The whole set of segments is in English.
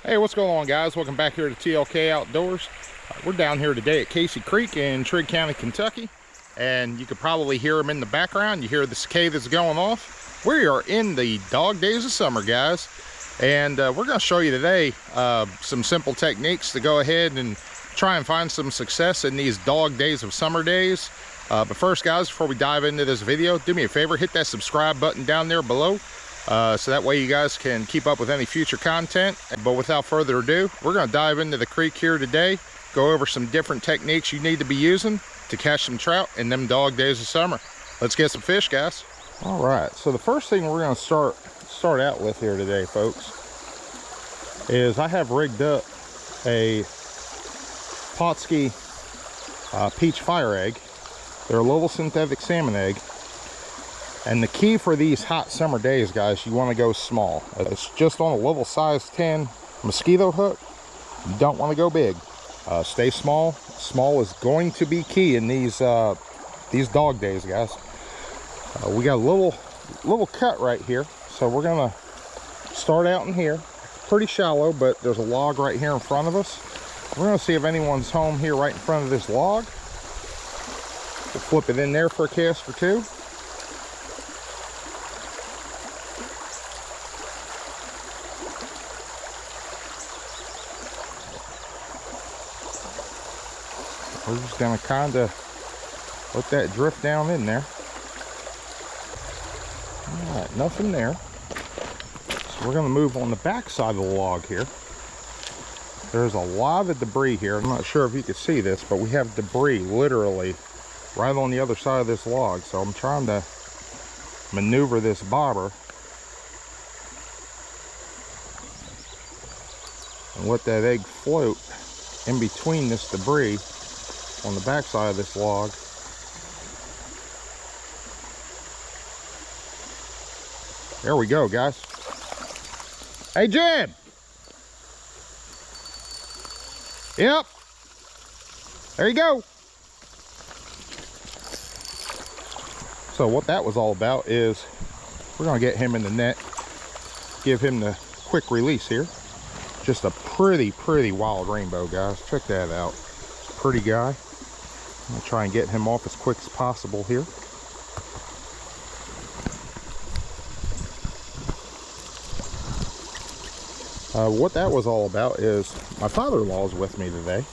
Hey, what's going on, guys? Welcome back here to TLK Outdoors. We're down here today at Casey Creek in Trigg County, Kentucky, and you could probably hear them in the background. You hear the cicadas going off. We are in the dog days of summer, guys, and we're going to show you today some simple techniques to go ahead and try and find some success in these dog days of summer days. But first, guys, before we dive into this video, do me a favor, hit that subscribe button down there below. So that way you guys can keep up with any future content. But without further ado, we're going to dive into the creek here today, go over some different techniques you need to be using to catch some trout in them dog days of summer. Let's get some fish, guys. All right, so the first thing we're going to start out with here today, folks, is I have rigged up a Potski peach fire egg. They're a Louisville synthetic salmon egg. And the key for these hot summer days, guys, you want to go small. It's just on a Louisville size 10 mosquito hook. You don't want to go big. Stay small. Small is going to be key in these dog days, guys. We got a little cut right here, so we're gonna start out in here. Pretty shallow, but there's a log right here in front of us. We're gonna see if anyone's home here right in front of this log. We'll flip it in there for a cast or two. We're just going to kind of let that drift down in there. All right, nothing there. So we're going to move on the back side of the log here. There's a lot of debris here. I'm not sure if you can see this, but we have debris literally right on the other side of this log. So I'm trying to maneuver this bobber and let that egg float in between this debris on the back side of this log. There we go, guys. Hey, Jim. Yep. There you go. So what that was all about is we're going to get him in the net, give him the quick release here. Just a pretty wild rainbow, guys. Check that out. Pretty guy. I'm gonna try and get him off as quick as possible here. What that was all about is my father-in-law is with me today,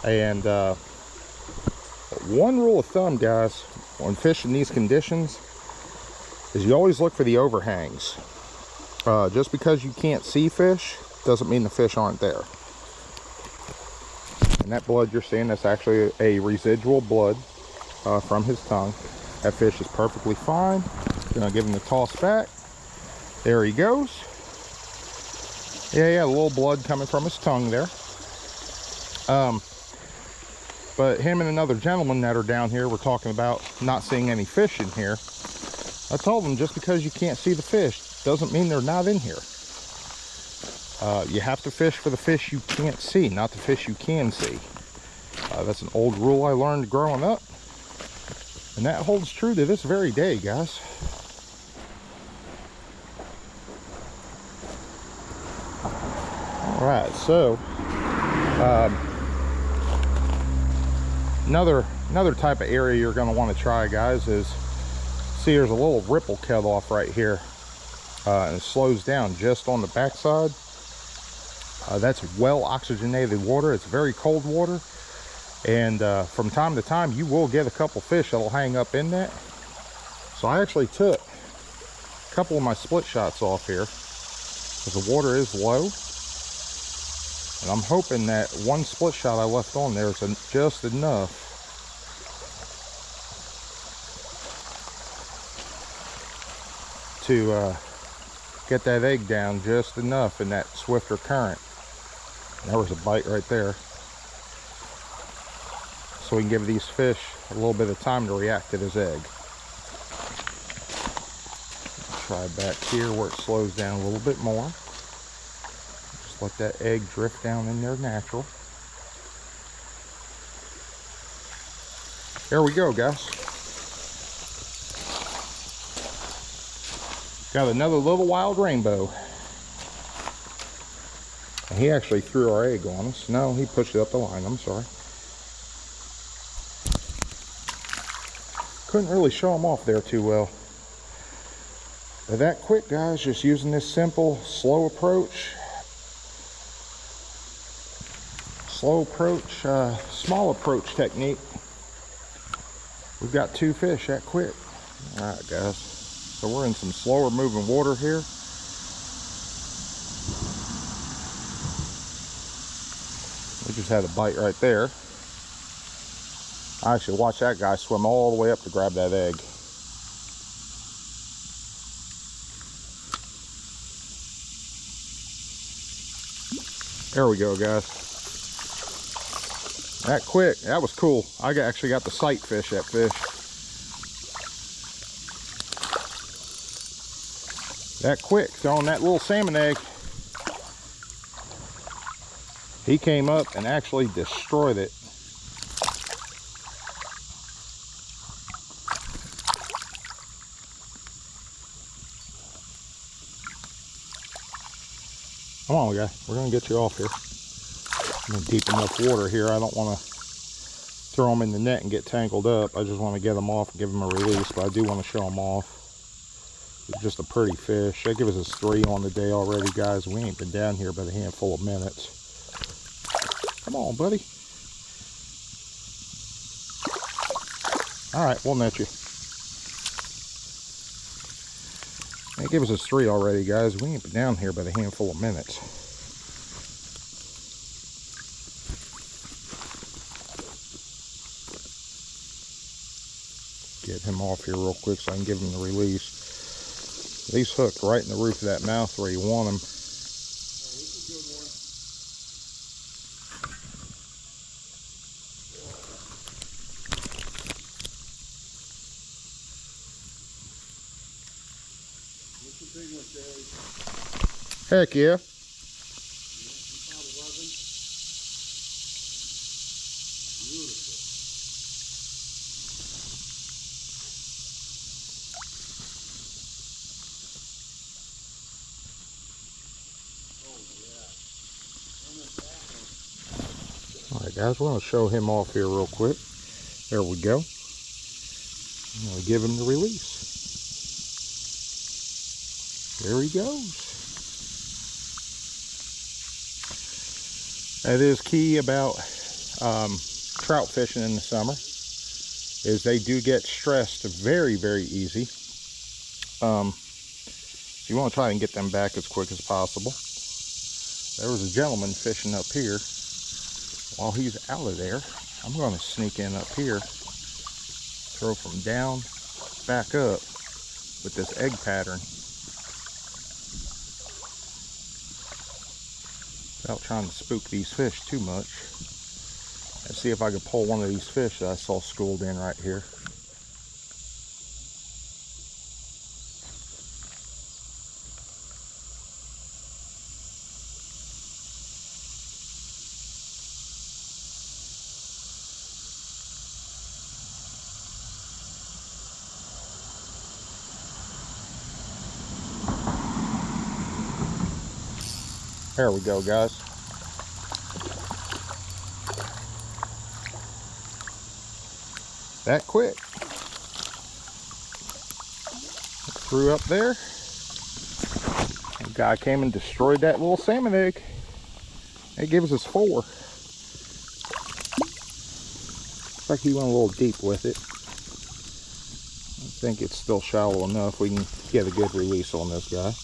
and one rule of thumb, guys, when fishing these conditions is you always look for the overhangs. Just because you can't see fish doesn't mean the fish aren't there. And that blood you're seeing, that's actually a residual blood from his tongue. That fish is perfectly fine. Gonna give him the toss back. There he goes. Yeah, a little blood coming from his tongue there. But him and another gentleman that are down here were talking about not seeing any fish in here. I told them just because you can't see the fish doesn't mean they're not in here. You have to fish for the fish you can't see, not the fish you can see. That's an old rule I learned growing up, and that holds true to this very day, guys. All right, so another type of area you're going to want to try, guys, is see there's a little ripple cut off right here, and it slows down just on the backside. That's well oxygenated water. It's very cold water, and from time to time you will get a couple fish that'll hang up in that. So I actually took a couple of my split shots off here because the water is low, and I'm hoping that one split shot I left on there is just enough to get that egg down just enough in that swifter current. There was a bite right there. So we can give these fish a little bit of time to react to this egg. Try back here where it slows down a little bit more. Just let that egg drift down in there natural. There we go, guys. Got another little wild rainbow. And he actually threw our egg on us. No, he pushed it up the line. I'm sorry. Couldn't really show him off there too well. But that quick, guys, just using this simple, slow approach, small approach technique. We've got 2 fish that quick. All right, guys. So we're in some slower moving water here. We just had a bite right there. I actually watched that guy swim all the way up to grab that egg. There we go, guys. That quick, that was cool. I actually got the sight fish, that fish. That quick, throwing that little salmon egg. He came up and actually destroyed it. Come on, guy. We're going to get you off here. I'm in deep enough water here. I don't want to throw them in the net and get tangled up. I just want to get them off and give them a release, but I do want to show them off. It's just a pretty fish. They give us a 3 on the day already, guys. We ain't been down here but a handful of minutes. Come on, buddy. All right, we'll net you. They give us a 3 already, guys. We ain't been down here but a handful of minutes. Get him off here real quick so I can give him the release. He's hooked right in the roof of that mouth where you want him. Heck yeah. Alright guys, we're going to show him off here real quick. There we go. I'm going to give him the release. There he goes. That is key about trout fishing in the summer, is they do get stressed very, very easy. So you want to try and get them back as quick as possible. There was a gentleman fishing up here. While he's out of there, I'm going to sneak in up here, throw from down back up with this egg pattern, without trying to spook these fish too much. Let's see if I can pull one of these fish that I saw schooled in right here. There we go, guys. That quick. Threw up there. The guy came and destroyed that little salmon egg. It gives us 4. Looks like he went a little deep with it. I think it's still shallow enough we can get a good release on this guy.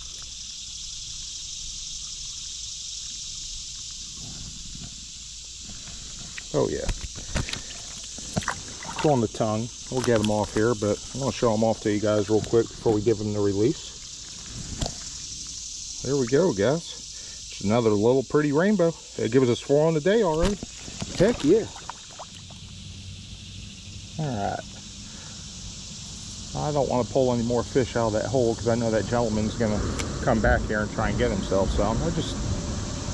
Oh yeah. It's on the tongue. We'll get them off here, but I'm going to show them off to you guys real quick before we give them the release. There we go, guys. It's another little pretty rainbow. It gives us 4 on the day already. Heck yeah. Alright. I don't want to pull any more fish out of that hole because I know that gentleman's going to come back here and try and get himself some.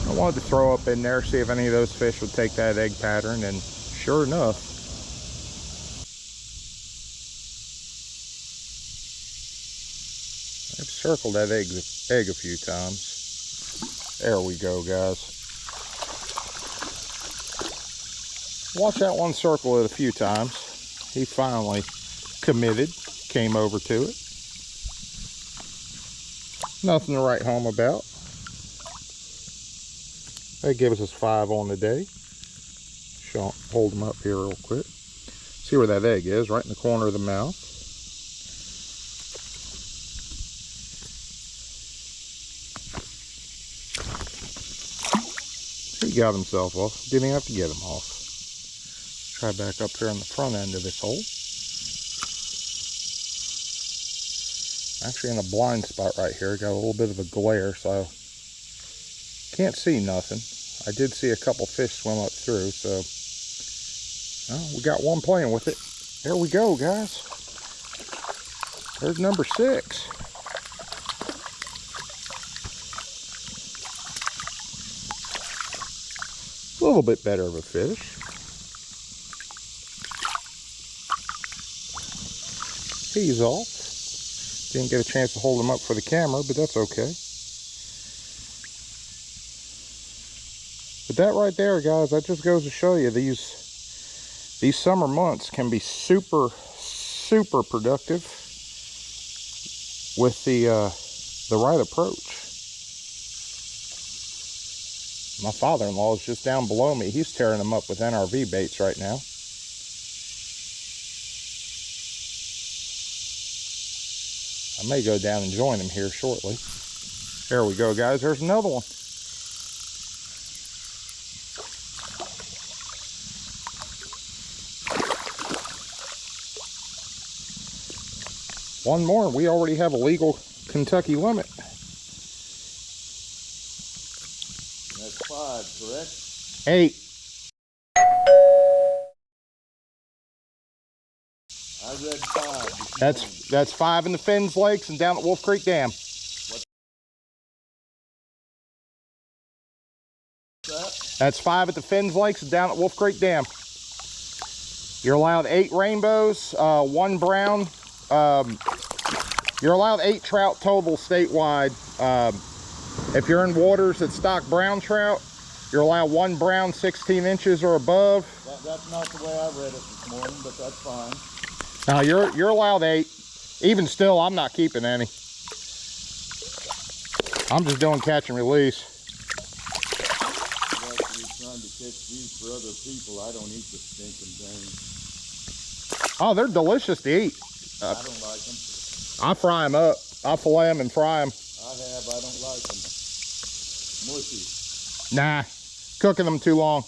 I wanted to throw up in there, see if any of those fish would take that egg pattern, and sure enough. I've circled that egg a few times. There we go, guys. Watch that one circle it a few times. He finally committed, came over to it. Nothing to write home about. That gives us 5 on the day. Hold them up here real quick. See where that egg is, right in the corner of the mouth. He got himself off. Didn't even have to get him off. Try back up here on the front end of this hole. Actually in a blind spot right here. Got a little bit of a glare, so can't see nothing. I did see a couple fish swim up through, so well, we got one playing with it. There we go, guys. There's number 6. A little bit better of a fish. He's off. Didn't get a chance to hold him up for the camera, but that's okay. But that right there, guys, that just goes to show you these summer months can be super productive with the right approach. My father-in-law is just down below me. He's tearing them up with NRV baits right now. I may go down and join him here shortly. There we go, guys. There's another one. One more. We already have a legal Kentucky limit. That's 5, correct? 8. I read 5. That's 5 in the Finns Lakes and down at Wolf Creek Dam. What's that? That's 5 at the Finns Lakes and down at Wolf Creek Dam. You're allowed 8 rainbows, 1 brown. You're allowed 8 trout total statewide. If you're in waters that stock brown trout, you're allowed 1 brown 16 inches or above. That's not the way I read it this morning, but that's fine. Now you're allowed 8. Even still, I'm not keeping any. I'm just doing catch and release. Well, you're trying to catch these for other people. I don't eat the stinking things. Oh, they're delicious to eat. I don't like them. I fry them up. I fillet them and fry them. I don't like them. Mushy. Nah, cooking them too long.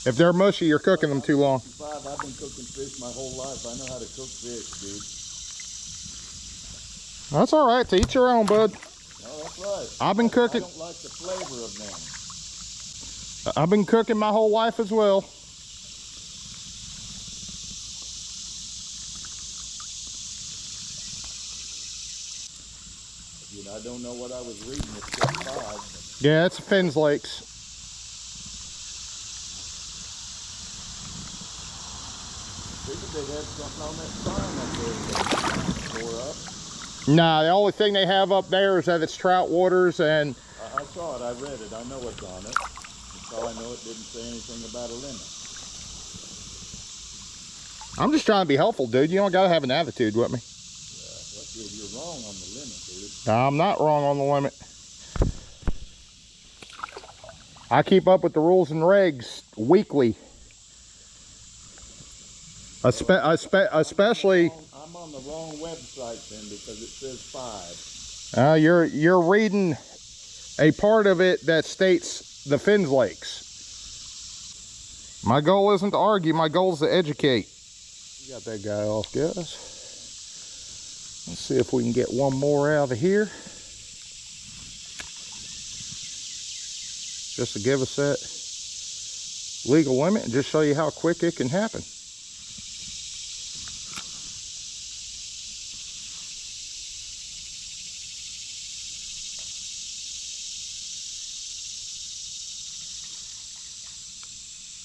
If they're mushy, you're cooking them too long. I've been cooking fish my whole life. I know how to cook fish, dude. That's all right. To each your own, bud. No, that's right. I've been cooking. I don't like the flavor of them. I've been cooking my whole life as well. Dude, I don't know what I was reading. It's just 5. Yeah, it's Finns Lakes. Figured they'd have something on that sign up there to pour up. Nah, the only thing they have up there is that it's trout waters, and I saw it. I read it. I know what's on it. That's all I know. It didn't say anything about a limit. I'm just trying to be helpful, dude. You don't gotta have an attitude with me. Well, you're wrong on the limit, dude. I'm not wrong on the limit. I keep up with the rules and regs weekly. Especially. I'm on the wrong website then because it says 5. You're reading a part of it that states the Finns Lakes. My goal isn't to argue. My goal is to educate. We got that guy off, guys. Let's see if we can get one more out of here. Just to give us that legal limit and just show you how quick it can happen.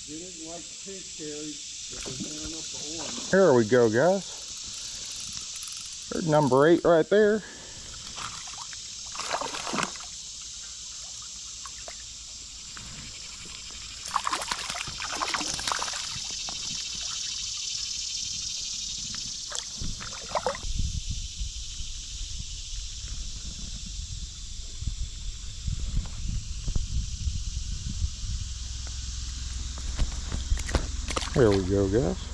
Didn't like the pink cherries, but they're tearing up the orange. Here we go, guys. There's number 8 right there. There we go, guys.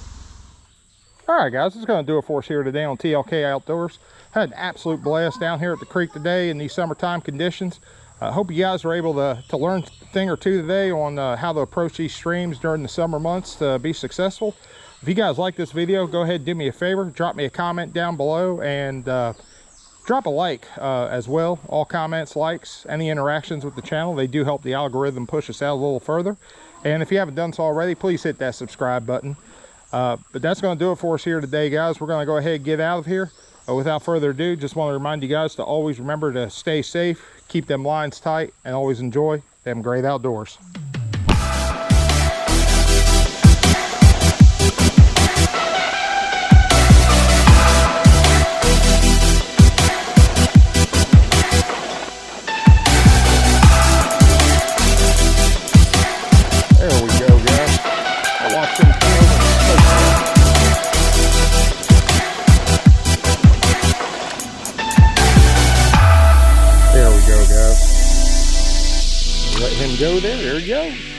All right, guys, that's going to do it for us here today on TLK Outdoors. Had an absolute blast down here at the creek today in these summertime conditions. I hope you guys were able to learn a thing or two today on how to approach these streams during the summer months to be successful. If you guys like this video, go ahead and do me a favor, drop me a comment down below, and drop a like as well. All comments, likes, any interactions with the channel, they do help the algorithm push us out a little further. And if you haven't done so already, please hit that subscribe button. But that's going to do it for us here today, guys. We're going to go ahead and get out of here. Without further ado, just want to remind you guys to always remember to stay safe, keep them lines tight, and always enjoy them great outdoors. Let him go there. There you go.